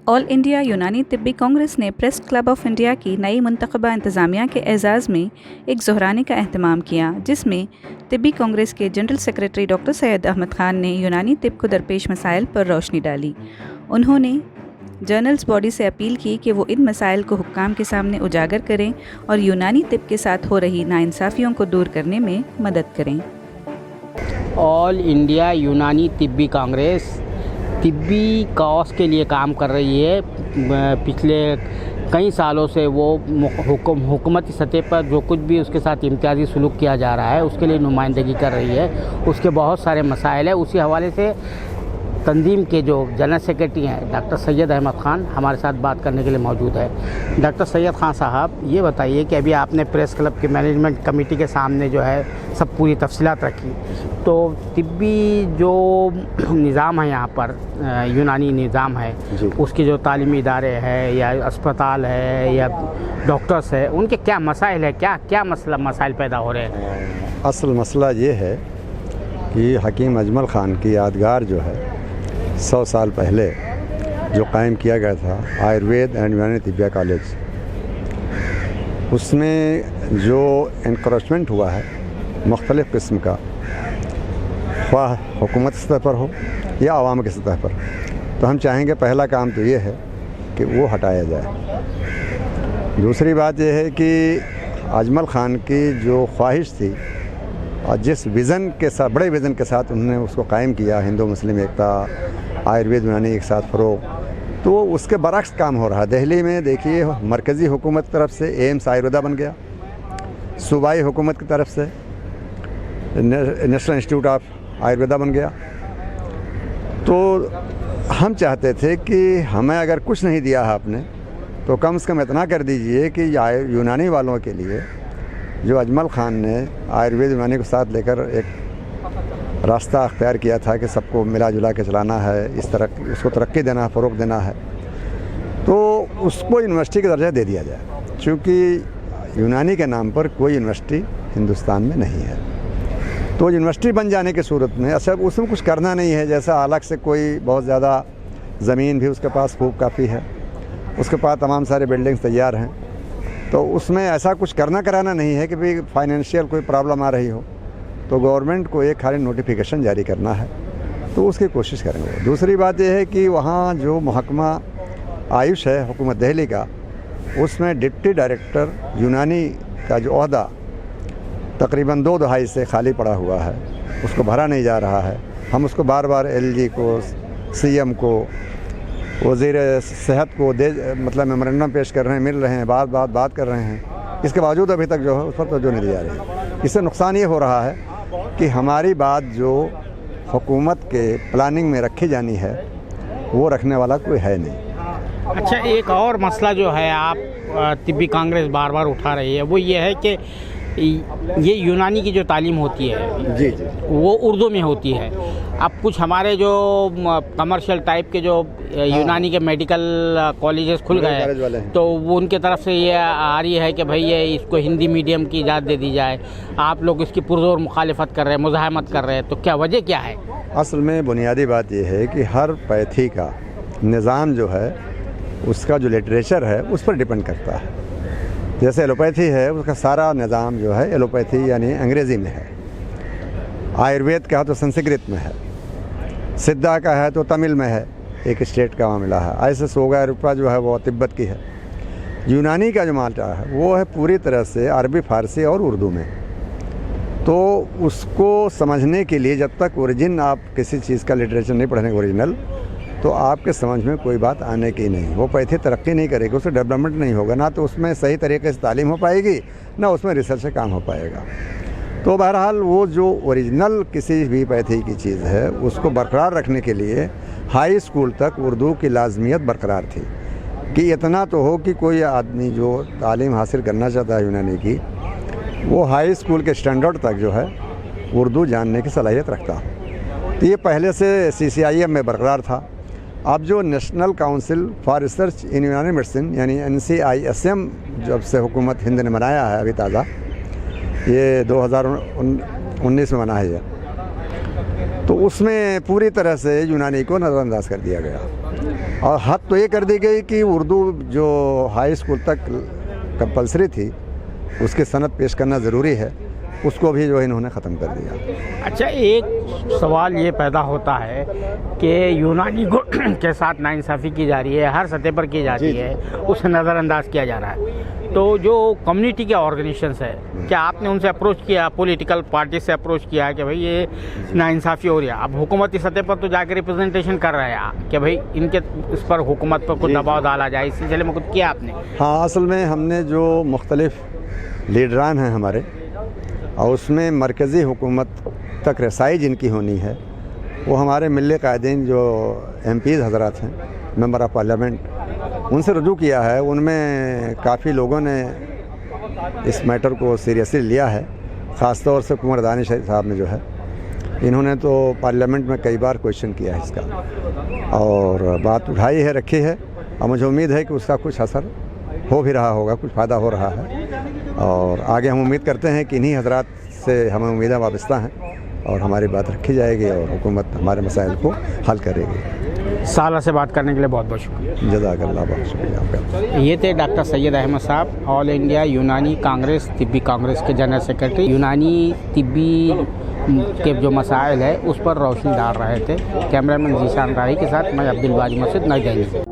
All India यूनानी तिब्बी कांग्रेस ने press club of India की नई मुंतखबा इंतज़ामिया के एज़ाज़ में एक ज़हराने का अहतमाम किया, जिसमें तिब्बी कांग्रेस के general secretary doctor Syed Ahmad Khan ने यूनानी तिब को दरपेश मसाइल पर रोशनी डाली। उन्होंने जर्नल्स बॉडी से अपील की कि वो इन मसाइल को हुक्काम के सामने उजागर करें और यूनानी तिब के साथ हो रही नाइंसाफ़ियों को दूर करने में मदद करें। ऑल इंडिया यूनानी तिब्बी कांग्रेस तिब्बी कॉज के लिए काम कर रही है। पिछले कई सालों से वो हुकूमती सतह पर जो कुछ भी उसके साथ इम्तियाजी सलूक किया जा रहा है उसके लिए नुमाइंदगी कर रही है। उसके बहुत सारे मसाइल हैं। उसी हवाले से तंजीम के जो जनरल सेक्रेटरी हैं डॉक्टर सैयद अहमद ख़ान हमारे साथ बात करने के लिए मौजूद है। डॉक्टर सैयद ख़ान साहब, ये बताइए कि अभी आपने प्रेस क्लब के मैनेजमेंट कमेटी के सामने जो है सब पूरी तफसीलात रखी, तो तिब्बी जो निज़ाम है यहाँ पर यूनानी निज़ाम है, उसके जो तालीमी इदारे हैं या अस्पताल है या डॉक्टर्स है, उनके क्या मसाइल है, क्या मसाइल पैदा हो रहे हैं? असल मसला ये है कि हकीम अजमल ख़ान की यादगार जो है 100 साल पहले जो कायम किया गया था आयुर्वेद एंड यूनानी तिब्बिया कॉलेज, उसमें जो इनक्रोचमेंट हुआ है मुख्तलिफ़ किस्म का, ख्वाह हुकूमत सतह पर हो या आवाम की सतह पर, तो हम चाहेंगे पहला काम तो ये है कि वो हटाया जाए। दूसरी बात यह है कि अजमल ख़ान की जो ख्वाहिश थी और जिस विज़न के साथ, बड़े विज़न के साथ उन्होंने उसको कायम किया, हिंदू मुस्लिम एकता, आयुर्वेद यूनानी एक साथ फ़रोग़, तो उसके बरक्स काम हो रहा है। दिल्ली में देखिए मरकज़ी हुकूमत की तरफ से एम्स आयुर्वेदा बन गया, सूबाई हुकूमत की तरफ से नेशनल इंस्टीट्यूट ऑफ आयुर्वेदा बन गया। तो हम चाहते थे कि हमें अगर कुछ नहीं दिया है आपने, तो कम से कम इतना कर दीजिए कि यूनानी वालों के लिए जो अजमल ख़ान ने आयुर्वेद यूनानी को साथ लेकर एक रास्ता अख्तियार किया था कि सबको मिला जुला के चलाना है, इस तरह उसको तरक्की देना है, फ़रोग़ देना है, तो उसको यूनिवर्सिटी का दर्जा दे दिया जाए, क्योंकि यूनानी के नाम पर कोई यूनिवर्सिटी हिंदुस्तान में नहीं है। तो यूनिवर्सिटी बन जाने की सूरत में अच्छा उसमें कुछ करना नहीं है, जैसा अलग से कोई बहुत ज़्यादा ज़मीन भी उसके पास खूब काफ़ी है, उसके पास तमाम सारे बिल्डिंग्स तैयार हैं, तो उसमें ऐसा कुछ करना कराना नहीं है कि भाई फाइनेंशियल कोई प्रॉब्लम आ रही हो तो गवर्नमेंट को एक खाली नोटिफिकेशन जारी करना है, तो उसकी कोशिश करेंगे। दूसरी बात यह है कि वहाँ जो महकमा आयुष है हुकूमत दिल्ली का, उसमें डिप्टी डायरेक्टर यूनानी का जो ओहदा तकरीबन 2 दहाई से खाली पड़ा हुआ है, उसको भरा नहीं जा रहा है। हम उसको बार बार LG को, CM को, वज़ीर सेहत को मतलब मेमोरेंडम पेश कर रहे हैं, मिल रहे हैं, बात कर रहे हैं, इसके बावजूद अभी तक जो है उस पर तवज्जो नहीं दी जा रही। इससे नुकसान ये हो रहा है कि हमारी बात जो हुकूमत के प्लानिंग में रखी जानी है वो रखने वाला कोई है नहीं। अच्छा, एक और मसला जो है आप तिब्बी कांग्रेस बार बार उठा रही है, वो ये है कि ये यूनानी की जो तालीम होती है जी वो उर्दू में होती है। अब कुछ हमारे जो कमर्शियल टाइप के जो यूनानी के मेडिकल कॉलेजेस खुल गए, तो वो उनके तरफ से ये आ रही है कि भाई ये इसको हिंदी मीडियम की इजाज़त दे दी जाए। आप लोग इसकी पुरज़ोर मुखालिफत कर रहे हैं, मुज़ाहमत कर रहे हैं, तो क्या वजह क्या है? असल में बुनियादी बात यह है कि हर पैथी का निज़ाम जो है उसका जो लिटरेचर है उस पर डिपेंड करता है। जैसे एलोपैथी है, उसका सारा निज़ाम जो है एलोपैथी यानी अंग्रेज़ी में है, आयुर्वेद का है तो संस्कृत में है, सिद्धा का है तो तमिल में है, एक स्टेट का मामला है, ऐसे सोगा रुपा जो है वो तिब्बत की है। यूनानी का जो मामला है वो है पूरी तरह से अरबी, फ़ारसी और उर्दू में। तो उसको समझने के लिए जब तक ओरिजिन आप किसी चीज़ का लिटरेचर नहीं पढ़ेंगे ओरिजिनल, तो आपके समझ में कोई बात आने की नहीं, वो पैथी तरक्की नहीं करेगी, उससे डेवलपमेंट नहीं होगा, ना तो उसमें सही तरीके से तालीम हो पाएगी, ना उसमें रिसर्च से काम हो पाएगा। तो बहरहाल वो जो ओरिजिनल किसी भी पैथी की चीज़ है उसको बरकरार रखने के लिए हाई स्कूल तक उर्दू की लाजमियत बरकरार थी कि इतना तो हो कि कोई आदमी जो तालीम हासिल करना चाहता है यूनानी की, वो हाई स्कूल के स्टैंडर्ड तक जो है उर्दू जानने की सलाहियत रखता हो। तो ये पहले से CCIM में बरकरार था। अब जो नेशनल काउंसिल फॉर रिसर्च इन यूनानी मेडिसिन यानी NCISM जब से हुकूमत हिंद ने बनाया है, अभी ताज़ा ये 2019 में बना है, तो उसमें पूरी तरह से यूनानी को नज़रअंदाज कर दिया गया। اور حد تو یہ کر دی گئی کہ اردو جو ہائی اسکول تک کمپلسری تھی اس کی سند پیش کرنا ضروری ہے، اس کو بھی جو ہے انہوں نے ختم کر دیا۔ اچھا، ایک سوال یہ پیدا ہوتا ہے کہ یونانی کے ساتھ ناانصافی کی جا رہی ہے، ہر سطح پر کی جاتی ہے، اسے نظر انداز کیا جا رہا ہے، تو جو کمیونٹی کے آرگنیزیشنس ہے، کیا آپ نے ان سے اپروچ کیا، پولیٹیکل پارٹی سے اپروچ کیا کہ بھئی یہ ناانصافی ہو رہی ہے؟ اب حکومتی سطح پر تو جا کے ریپرزنٹیشن کر رہے ہیں کہ بھئی ان کے اس پر حکومت پر کچھ دباؤ ڈالا جائے، اس سلسلے میں کچھ کیا آپ نے؟ ہاں، اصل میں ہم نے جو مختلف لیڈران ہیں ہمارے، اور اس میں مرکزی حکومت تک رسائی جن کی ہونی ہے، وہ ہمارے ملی قائدین جو ایم پیز حضرات ہیں، ممبر آف پارلیمنٹ، ان سے رجوع کیا ہے۔ ان میں کافی لوگوں نے اس میٹر کو سیریسلی لیا ہے، خاص طور سے کنور دانش صاحب نے جو ہے، انہوں نے تو پارلیمنٹ میں کئی بار کویشچن کیا ہے اس کا، اور بات اٹھائی ہے، رکھی ہے، اور مجھے امید ہے کہ اس کا کچھ اثر ہو بھی رہا ہوگا، کچھ فائدہ ہو رہا ہے، اور آگے ہم امید کرتے ہیں کہ انہی حضرات سے ہمیں امیدیں وابستہ ہیں، اور ہماری بات رکھی جائے گی اور حکومت ہمارے مسائل کو حل کرے گی۔ سالہ سے بات کرنے کے لیے بہت بہت شکریہ۔ جزاک اللہ، بہت شکریہ آپ کا۔ یہ تھے ڈاکٹر سید احمد صاحب، آل انڈیا یونانی کانگریس طبی کانگریس کے جنرل سیکرٹری۔ یونانی طبی کے جو مسائل ہے اس پر روشنی ڈال رہے تھے۔ کیمرہ مین ذیشان راہی کے ساتھ میں عبدالباری مسجد، نئی دہلی۔